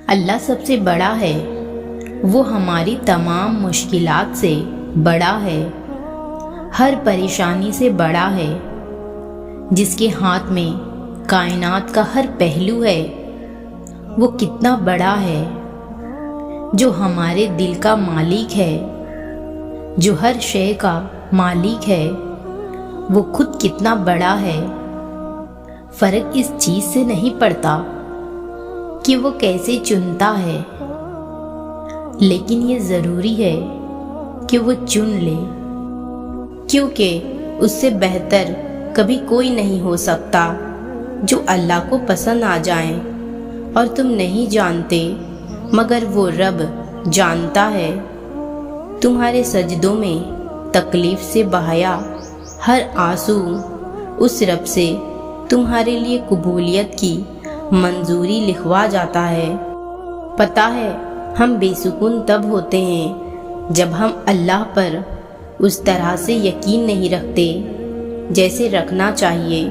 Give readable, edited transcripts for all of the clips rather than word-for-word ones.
اللہ سب سے بڑا ہے، وہ ہماری تمام مشکلات سے بڑا ہے، ہر پریشانی سے بڑا ہے۔ جس کے ہاتھ میں کائنات کا ہر پہلو ہے، وہ کتنا بڑا ہے۔ جو ہمارے دل کا مالک ہے، جو ہر شے کا مالک ہے، وہ خود کتنا بڑا ہے۔ فرق اس چیز سے نہیں پڑتا کہ وہ کیسے چنتا ہے، لیکن یہ ضروری ہے کہ وہ چن لے، کیونکہ اس سے بہتر کبھی کوئی نہیں ہو سکتا جو اللہ کو پسند آ جائیں، اور تم نہیں جانتے مگر وہ رب جانتا ہے۔ تمہارے سجدوں میں تکلیف سے بہایا ہر آنسو اس رب سے تمہارے لیے قبولیت کی منظوری لکھوا جاتا ہے۔ پتہ ہے ہم بے سکون تب ہوتے ہیں جب ہم اللہ پر اس طرح سے یقین نہیں رکھتے جیسے رکھنا چاہیے،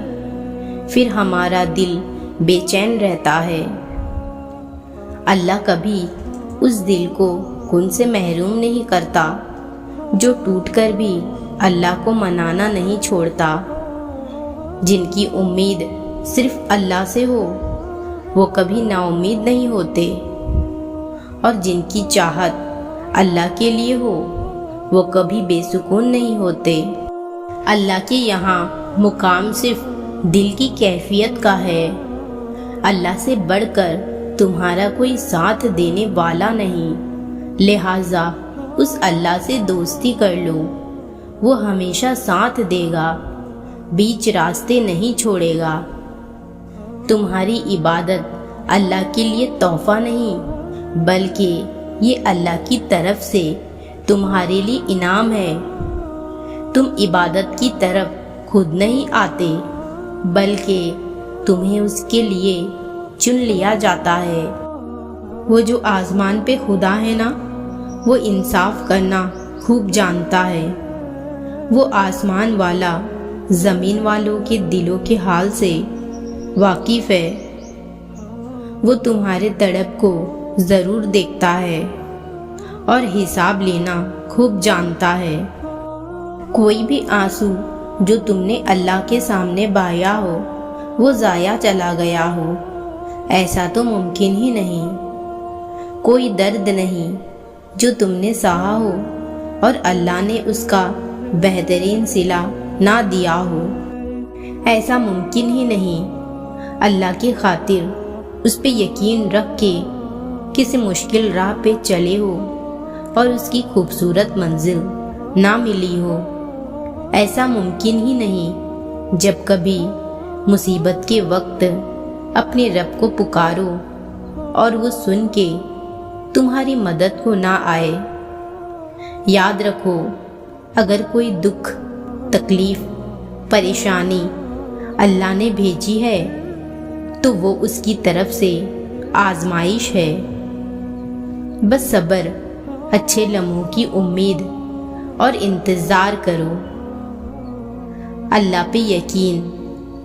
پھر ہمارا دل بے چین رہتا ہے۔ اللہ کبھی اس دل کو کن سے محروم نہیں کرتا جو ٹوٹ کر بھی اللہ کو منانا نہیں چھوڑتا۔ جن کی امید صرف اللہ سے ہو وہ کبھی نا امید نہیں ہوتے، اور جن کی چاہت اللہ کے لیے ہو وہ کبھی بے سکون نہیں ہوتے۔ اللہ کے یہاں مقام صرف دل کی کیفیت کا ہے۔ اللہ سے بڑھ کر تمہارا کوئی ساتھ دینے والا نہیں، لہٰذا اس اللہ سے دوستی کر لو، وہ ہمیشہ ساتھ دے گا، بیچ راستے نہیں چھوڑے گا۔ تمہاری عبادت اللہ کے لیے تحفہ نہیں، بلکہ یہ اللہ کی طرف سے تمہارے لیے انعام ہے۔ تم عبادت کی طرف خود نہیں آتے، بلکہ تمہیں اس کے لیے چن لیا جاتا ہے۔ وہ جو آسمان پہ خدا ہے نا، وہ انصاف کرنا خوب جانتا ہے۔ وہ آسمان والا زمین والوں کے دلوں کے حال سے واقف ہے۔ وہ تمہارے تڑپ کو ضرور دیکھتا ہے اور حساب لینا خوب جانتا ہے۔ کوئی بھی آنسو جو تم نے اللہ کے سامنے بہایا ہو وہ ضائع چلا گیا ہو، ایسا تو ممکن ہی نہیں۔ کوئی درد نہیں جو تم نے سہا ہو اور اللہ نے اس کا بہترین صلہ نہ دیا ہو، ایسا ممکن ہی نہیں۔ اللہ کی خاطر اس پہ یقین رکھ کے کسی مشکل راہ پہ چلے ہو اور اس کی خوبصورت منزل نہ ملی ہو، ایسا ممکن ہی نہیں۔ جب کبھی مصیبت کے وقت اپنے رب کو پکارو اور وہ سن کے تمہاری مدد کو نہ آئے، یاد رکھو اگر کوئی دکھ، تکلیف، پریشانی اللہ نے بھیجی ہے تو وہ اس کی طرف سے آزمائش ہے۔ بس صبر، اچھے لمحوں کی امید اور انتظار کرو۔ اللہ پہ یقین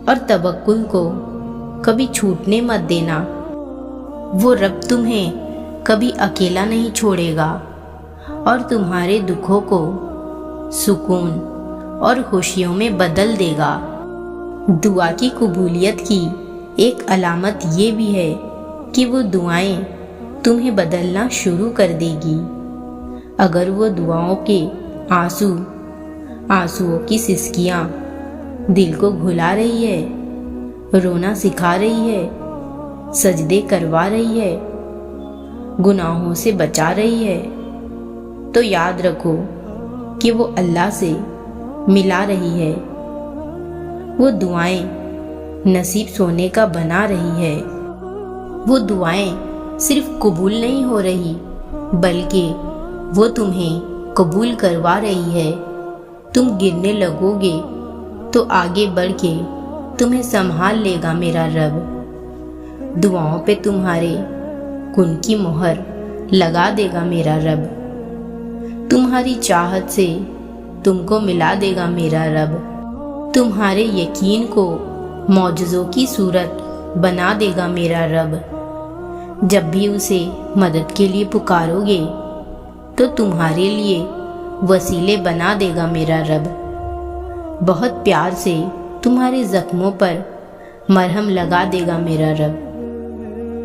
اور توکل کو کبھی چھوٹنے مت دینا۔ وہ رب تمہیں کبھی اکیلا نہیں چھوڑے گا اور تمہارے دکھوں کو سکون اور خوشیوں میں بدل دے گا۔ دعا کی قبولیت کی ایک علامت یہ بھی ہے کہ وہ دعائیں تمہیں بدلنا شروع کر دے گی۔ اگر وہ دعاؤں کے آنسوؤں کی سسکیاں دل کو گھلا رہی ہے، رونا سکھا رہی ہے، سجدے کروا رہی ہے، گناہوں سے بچا رہی ہے، تو یاد رکھو کہ وہ اللہ سے ملا رہی ہے۔ وہ دعائیں نصیب سونے کا بنا رہی ہے۔ وہ دعائیں صرف قبول نہیں ہو رہی بلکہ وہ تمہیں قبول کروا رہی ہے۔ تم گرنے لگو گے تو آگے بڑھ کے تمہیں سنبھال لے گا میرا رب۔ دعاؤں پہ تمہارے کن کی مہر لگا دے گا میرا رب۔ تمہاری چاہت سے تم کو ملا دے گا میرا رب۔ تمہارے یقین کو معجزوں کی صورت بنا دے گا میرا رب۔ جب بھی اسے مدد کے لیے پکارو گے تو تمہارے لیے وسیلے بنا دے گا میرا رب۔ بہت پیار سے تمہارے زخموں پر مرہم لگا دے گا میرا رب۔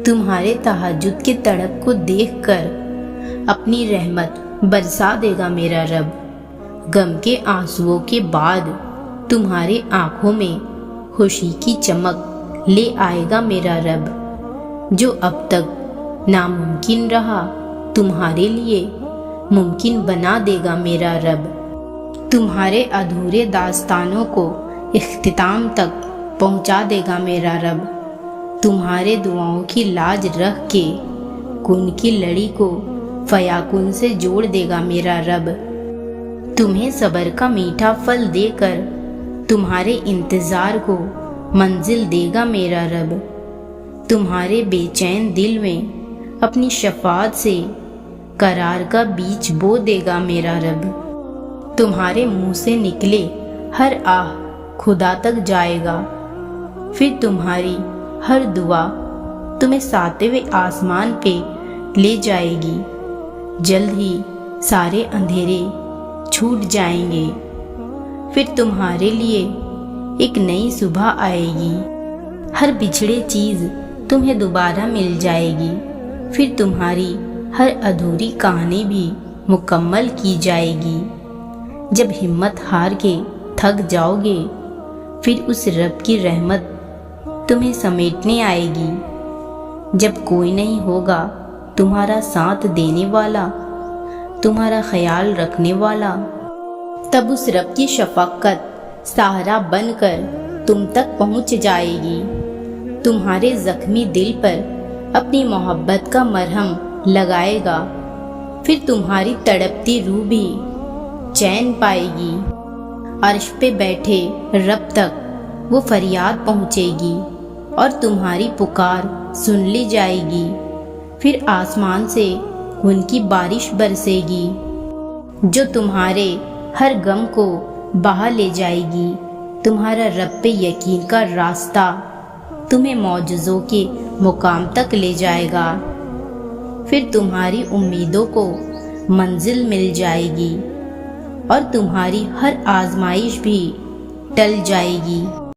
تمہارے تہجد کے تڑپ کو دیکھ کر اپنی رحمت برسا دے گا میرا رب۔ غم کے آنسوؤں کے بعد تمہارے آنکھوں میں خوشی کی چمک لے آئے گا میرا رب۔ جو اب تک ناممکن رہا تمہارے لیے ممکن بنا دے گا میرا رب۔ تمہارے ادھورے داستانوں کو اختتام تک پہنچا دے گا میرا رب۔ تمہارے دعاؤں کی لاج رکھ کے کن کی لڑی کو فیاکن سے جوڑ دے گا میرا رب۔ تمہیں صبر کا میٹھا پھل دے کر تمہارے انتظار کو منزل دے گا میرا رب۔ تمہارے بے چین دل میں اپنی شفاعت سے قرار کا بیج بو دے گا میرا رب۔ تمہارے منہ سے نکلے ہر آہ خدا تک جائے گا، پھر تمہاری ہر دعا تمہیں ساتویں آسمان پہ لے جائے گی۔ جلد ہی سارے اندھیرے چھوٹ جائیں گے، پھر تمہارے لیے ایک نئی صبح آئے گی۔ ہر بچھڑے چیز تمہیں دوبارہ مل جائے گی، پھر تمہاری ہر ادھوری کہانی بھی مکمل کی جائے گی۔ جب ہمت ہار کے تھک جاؤ گے پھر اس رب کی رحمت تمہیں سمیٹنے آئے گی۔ جب کوئی نہیں ہوگا تمہارا ساتھ دینے والا، تمہارا خیال رکھنے والا، تب اس رب کی شفقت سہارا بن کر تم تک پہنچ جائے گی۔ تمہارے زخمی دل پر اپنی محبت کا مرہم لگائے گا، پھر تمہاری تڑپتی روح بھی چین پائے گی۔ عرش پہ بیٹھے رب تک وہ فریاد پہنچے گی اور تمہاری پکار سن لی جائے گی۔ پھر آسمان سے ان کی بارش برسے گی جو تمہارے ہر غم کو بہا لے جائے گی۔ تمہارا رب پہ یقین کا راستہ تمہیں معجزوں کے مقام تک لے جائے گا، پھر تمہاری امیدوں کو منزل مل جائے گی اور تمہاری ہر آزمائش بھی ٹل جائے گی۔